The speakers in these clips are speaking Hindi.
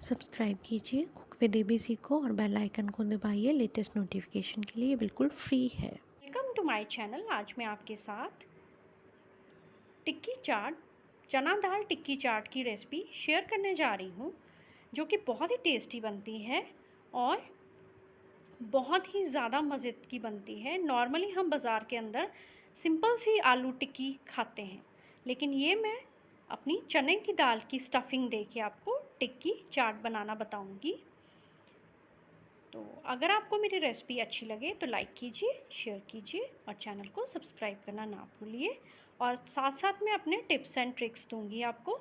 सब्सक्राइब कीजिए कुक विद एबीसी को और बेल आइकन को दबाइए लेटेस्ट नोटिफिकेशन के लिए, बिल्कुल फ्री है। Welcome to my channel. आज मैं आपके साथ टिक्की चाट, चना दाल टिक्की चाट की रेसिपी शेयर करने जा रही हूँ, जो कि बहुत ही टेस्टी बनती है और बहुत ही ज़्यादा मज़े की बनती है। नॉर्मली हम बाज़ार के अंदर सिंपल सी आलू टिक्की खाते हैं, लेकिन ये मैं अपनी चने की दाल की स्टफिंग दे के आपको टिक्की चाट बनाना बताऊँगी। तो अगर आपको मेरी रेसिपी अच्छी लगे तो लाइक कीजिए, शेयर कीजिए और चैनल को सब्सक्राइब करना ना भूलिए। और साथ साथ मैं अपने टिप्स एंड ट्रिक्स दूंगी आपको,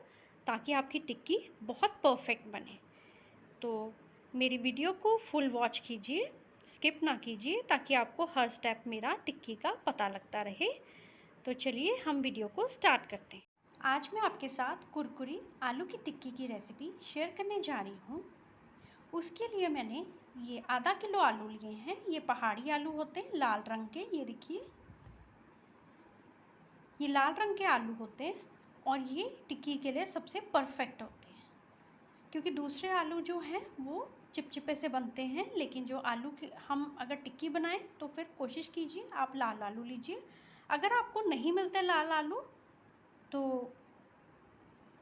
ताकि आपकी टिक्की बहुत परफेक्ट बने। तो मेरी वीडियो को फुल वॉच कीजिए, स्किप ना कीजिए, ताकि आपको हर स्टेप मेरा टिक्की का पता लगता रहे। तो चलिए हम वीडियो को स्टार्ट करते हैं। आज मैं आपके साथ कुरकुरी आलू की टिक्की की रेसिपी शेयर करने जा रही हूँ। उसके लिए मैंने ये आधा किलो आलू लिए हैं। ये पहाड़ी आलू होते हैं, लाल रंग के। ये देखिए, ये लाल रंग के आलू होते हैं और ये टिक्की के लिए सबसे परफेक्ट होते हैं, क्योंकि दूसरे आलू जो हैं वो चिपचिपे से बनते हैं। लेकिन जो आलू के हम अगर टिक्की बनाएं तो फिर कोशिश कीजिए आप लाल आलू लीजिए। अगर आपको नहीं मिलते लाल आलू तो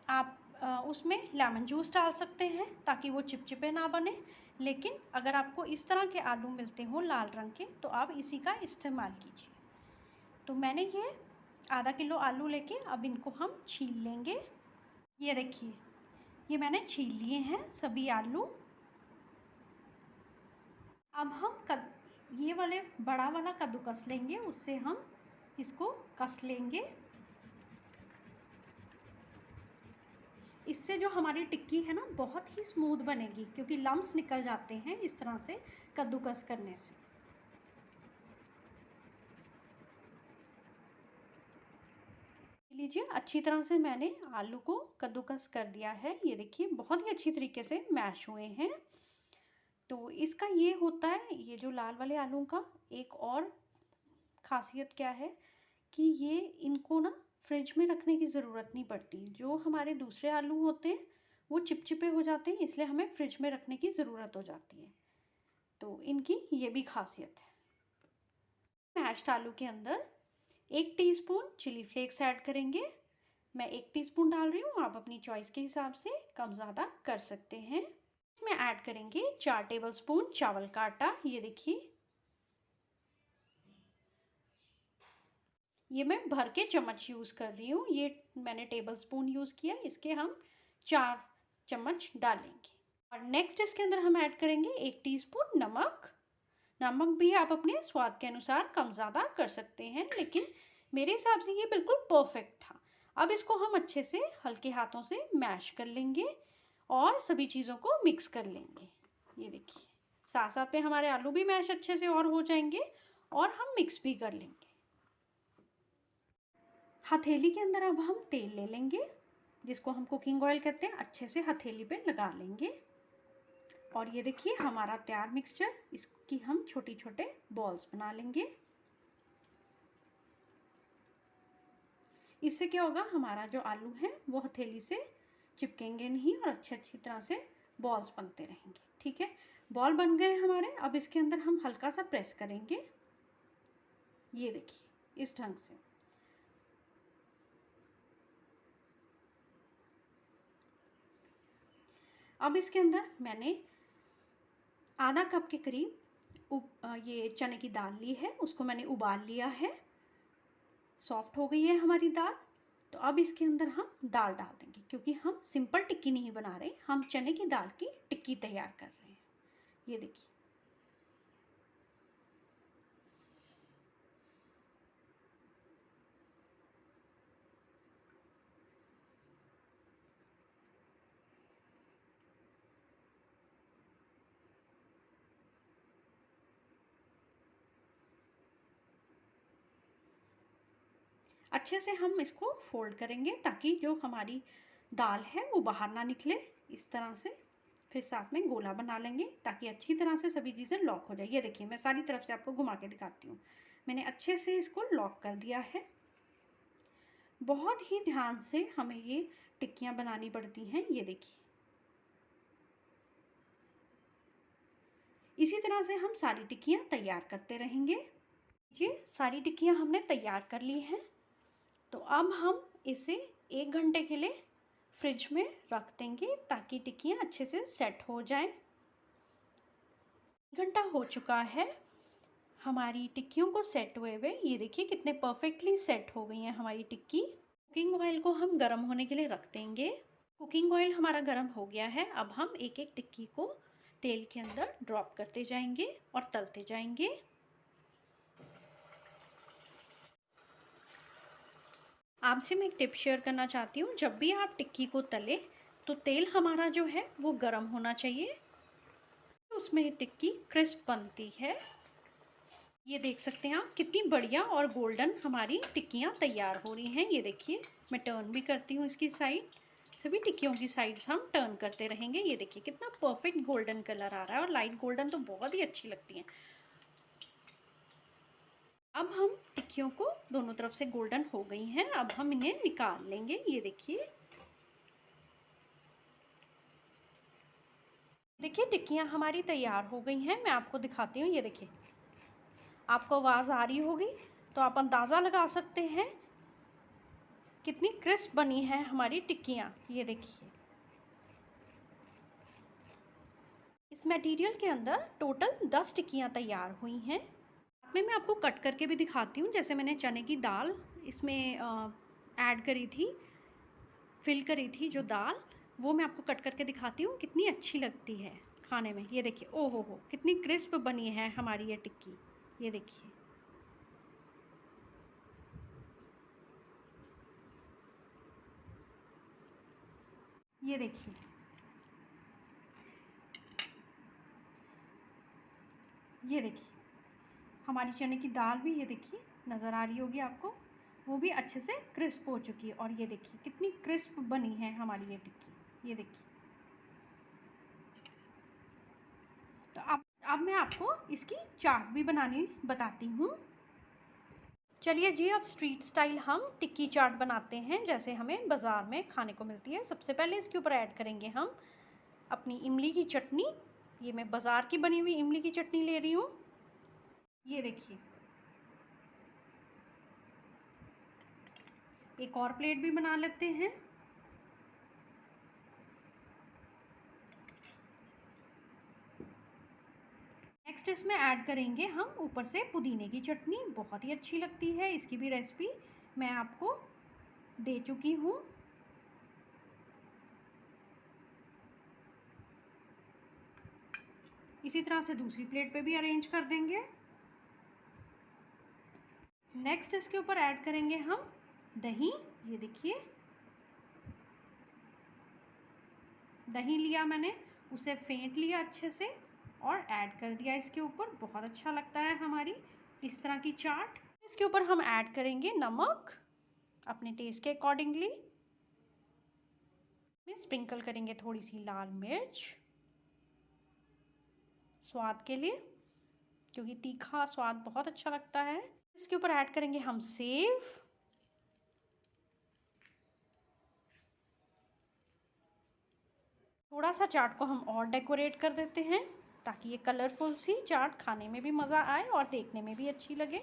आप उसमें लेमन जूस डाल सकते हैं, ताकि वो चिपचिपे ना बने। लेकिन अगर आपको इस तरह के आलू मिलते हो लाल रंग के, तो आप इसी का इस्तेमाल कीजिए। तो मैंने ये आधा किलो आलू लेके अब इनको हम छील लेंगे। ये देखिए, ये मैंने छील लिए हैं सभी आलू। अब हम ये वाले बड़ा वाला कद्दूकस लेंगे, उससे हम इसको कस लेंगे। इससे जो हमारी टिक्की है ना, बहुत ही स्मूथ बनेगी, क्योंकि लम्स निकल जाते हैं इस तरह से कद्दूकस करने से। लीजिए, अच्छी तरह से मैंने आलू को कद्दूकस कर दिया है। ये देखिए, बहुत ही अच्छी तरीके से मैश हुए हैं। तो इसका ये होता है, ये जो लाल वाले आलू का एक और खासियत क्या है कि ये इनको ना फ्रिज में रखने की ज़रूरत नहीं पड़ती। जो हमारे दूसरे आलू होते हैं वो चिपचिपे हो जाते हैं, इसलिए हमें फ्रिज में रखने की ज़रूरत हो जाती है। तो इनकी ये भी खासियत है। मैश्ड आलू के अंदर 1 टीस्पून चिली फ्लेक्स ऐड करेंगे। मैं 1 टीस्पून डाल रही हूँ, आप अपनी चॉइस के हिसाब से कम ज़्यादा कर सकते हैं। इसमें ऐड करेंगे 4 टेबलस्पून चावल का आटा। ये देखिए, ये मैं भर के चम्मच यूज़ कर रही हूँ। ये मैंने टेबल स्पून यूज़ किया, इसके हम 4 चम्मच डालेंगे। और नेक्स्ट इसके अंदर हम ऐड करेंगे 1 टीस्पून नमक। नमक भी आप अपने स्वाद के अनुसार कम ज़्यादा कर सकते हैं, लेकिन मेरे हिसाब से ये बिल्कुल परफेक्ट था। अब इसको हम अच्छे से हल्के हाथों से मैश कर लेंगे और सभी चीज़ों को मिक्स कर लेंगे। ये देखिए, साथ साथ में हमारे आलू भी मैश अच्छे से और हो जाएंगे और हम मिक्स भी कर लेंगे। हथेली के अंदर अब हम तेल ले लेंगे, जिसको हम कुकिंग ऑयल कहते हैं। अच्छे से हथेली पे लगा लेंगे और ये देखिए हमारा तैयार मिक्सचर। इसकी हम छोटे छोटे बॉल्स बना लेंगे। इससे क्या होगा, हमारा जो आलू है वो हथेली से चिपकेंगे नहीं और अच्छी तरह से बॉल्स बनते रहेंगे। ठीक है, बॉल बन गए हमारे। अब इसके अंदर हम हल्का सा प्रेस करेंगे। ये देखिए, इस ढंग से। अब इसके अंदर मैंने आधा कप के करीब ये चने की दाल ली है, उसको मैंने उबाल लिया है। सॉफ्ट हो गई है हमारी दाल। तो अब इसके अंदर हम दाल डाल देंगे, क्योंकि हम सिंपल टिक्की नहीं बना रहे, हम चने की दाल की टिक्की तैयार कर रहे हैं। ये देखिए, अच्छे से हम इसको फोल्ड करेंगे, ताकि जो हमारी दाल है वो बाहर ना निकले। इस तरह से फिर साथ में गोला बना लेंगे, ताकि अच्छी तरह से सभी चीज़ें लॉक हो जाए। ये देखिए, मैं सारी तरफ से आपको घुमा के दिखाती हूँ। मैंने अच्छे से इसको लॉक कर दिया है। बहुत ही ध्यान से हमें ये टिक्कियाँ बनानी पड़ती हैं। ये देखिए, इसी तरह से हम सारी टिक्कियाँ तैयार करते रहेंगे। ये सारी टिक्कियाँ हमने तैयार कर ली हैं। तो अब हम इसे 1 घंटे के लिए फ्रिज में रख देंगे ताकि टिक्कियाँ अच्छे से सेट हो जाएं। 1 घंटा हो चुका है हमारी टिक्कियों को सेट हुए हुए। ये देखिए कितने परफेक्टली सेट हो गई हैं हमारी टिक्की। कुकिंग ऑयल को हम गर्म होने के लिए रख देंगे। कुकिंग ऑयल हमारा गर्म हो गया है। अब हम एक एक टिक्की को तेल के अंदर ड्रॉप करते जाएंगे और तलते जाएंगे। आपसे मैं एक टिप शेयर करना चाहती हूँ, जब भी आप टिक्की को तले तो तेल हमारा जो है वो गर्म होना चाहिए, उसमें टिक्की क्रिस्प बनती है। ये देख सकते हैं आप कितनी बढ़िया और गोल्डन हमारी टिक्कियाँ तैयार हो रही हैं। ये देखिए मैं टर्न भी करती हूँ इसकी साइड, सभी टिक्कियों की साइड्स हम टर्न करते रहेंगे। ये देखिए कितना परफेक्ट गोल्डन कलर आ रहा है और लाइट गोल्डन तो बहुत ही अच्छी लगती हैं। अब हम टिक्कियों को दोनों तरफ से गोल्डन हो गई हैं, अब हम इन्हें निकाल लेंगे। ये देखिए टिक्कियाँ हमारी तैयार हो गई हैं। मैं आपको दिखाती हूँ। ये देखिए आपको आवाज़ आ रही होगी तो आप अंदाज़ा लगा सकते हैं कितनी क्रिस्प बनी है हमारी टिक्कियाँ। ये देखिए इस मटेरियल के अंदर टोटल 10 टिक्कियाँ तैयार हुई हैं। साथ में मैं आपको कट करके भी दिखाती हूँ। जैसे मैंने चने की दाल इसमें ऐड करी थी, फिल करी थी जो दाल, वो मैं आपको कट करके दिखाती हूँ कितनी अच्छी लगती है खाने में। ये देखिए ओहो हो कितनी क्रिस्प बनी है हमारी ये टिक्की। ये देखिए ये देखिए ये देखिए हमारी चने की दाल भी ये देखिए नज़र आ रही होगी आपको, वो भी अच्छे से क्रिस्प हो चुकी है। और ये देखिए कितनी क्रिस्प बनी है हमारी ये टिक्की। ये देखिए तो अब मैं आपको इसकी चाट भी बनानी बताती हूँ। चलिए जी अब स्ट्रीट स्टाइल हम टिक्की चाट बनाते हैं जैसे हमें बाज़ार में खाने को मिलती है। सबसे पहले इसके ऊपर ऐड करेंगे हम अपनी इमली की चटनी। ये मैं बाज़ार की बनी हुई इमली की चटनी ले रही हूँ। ये देखिए एक और प्लेट भी बना लेते हैं। नेक्स्ट इसमें ऐड करेंगे हम ऊपर से पुदीने की चटनी, बहुत ही अच्छी लगती है। इसकी भी रेसिपी मैं आपको दे चुकी हूँ। इसी तरह से दूसरी प्लेट पे भी अरेंज कर देंगे। नेक्स्ट इसके ऊपर ऐड करेंगे हम दही। ये देखिए दही लिया मैंने, उसे फेंट लिया अच्छे से और ऐड कर दिया इसके ऊपर। बहुत अच्छा लगता है हमारी इस तरह की चाट। इसके ऊपर हम ऐड करेंगे नमक अपने टेस्ट के अकॉर्डिंगली। स्प्रिंकल करेंगे थोड़ी सी लाल मिर्च स्वाद के लिए, क्योंकि तीखा स्वाद बहुत अच्छा लगता है। इसके ऊपर ऐड करेंगे हम सेव। थोड़ा सा चाट को हम और डेकोरेट कर देते हैं ताकि ये कलरफुल सी चाट खाने में भी मज़ा आए और देखने में भी अच्छी लगे।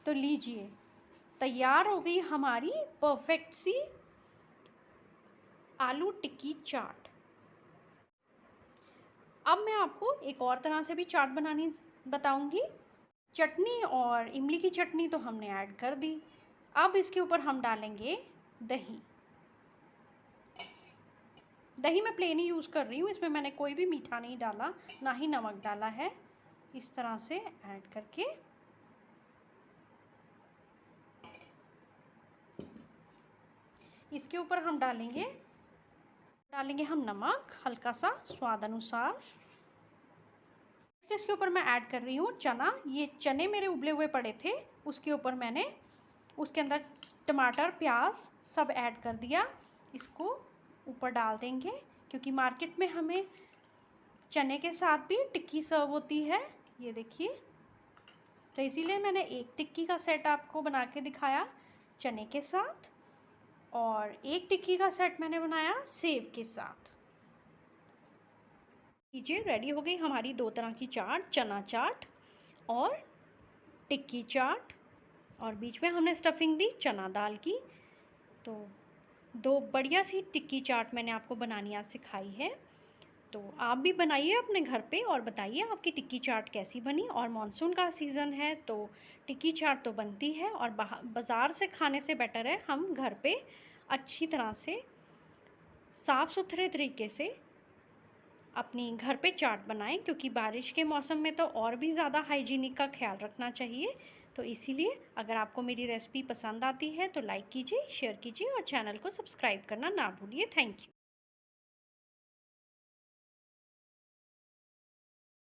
तो लीजिए तैयार हो गई हमारी परफेक्ट सी आलू टिक्की चाट। अब मैं आपको एक और तरह से भी चाट बनानी बताऊंगी। चटनी और इमली की चटनी तो हमने ऐड कर दी, अब इसके ऊपर हम डालेंगे दही। दही मैं प्लेन ही यूज़ कर रही हूँ, इसमें मैंने कोई भी मीठा नहीं डाला, ना ही नमक डाला है। इस तरह से ऐड करके इसके ऊपर हम डालेंगे हम नमक हल्का सा स्वाद अनुसार। इसके ऊपर मैं ऐड कर रही हूँ चना। ये चने मेरे उबले हुए पड़े थे, उसके ऊपर मैंने उसके अंदर टमाटर प्याज सब ऐड कर दिया। इसको ऊपर डाल देंगे क्योंकि मार्केट में हमें चने के साथ भी टिक्की सर्व होती है। ये देखिए तो इसीलिए मैंने एक टिक्की का सेट आपको बना के दिखाया चने के साथ, और एक टिक्की का सेट मैंने बनाया सेव के साथ। लीजिए रेडी हो गई हमारी दो तरह की चाट, चना चाट और टिक्की चाट, और बीच में हमने स्टफिंग दी चना दाल की। तो दो बढ़िया सी टिक्की चाट मैंने आपको बनानी आज सिखाई है। तो आप भी बनाइए अपने घर पे और बताइए आपकी टिक्की चाट कैसी बनी। और मानसून का सीज़न है तो टिक्की चाट तो बनती है, और बाज़ार से खाने से बेटर है हम घर पे अच्छी तरह से साफ़ सुथरे तरीके से अपनी घर पे चाट बनाएं, क्योंकि बारिश के मौसम में तो और भी ज़्यादा हाइजीनिक का ख्याल रखना चाहिए। तो इसीलिए अगर आपको मेरी रेसिपी पसंद आती है तो लाइक कीजिए, शेयर कीजिए और चैनल को सब्सक्राइब करना ना भूलिए। Thank you.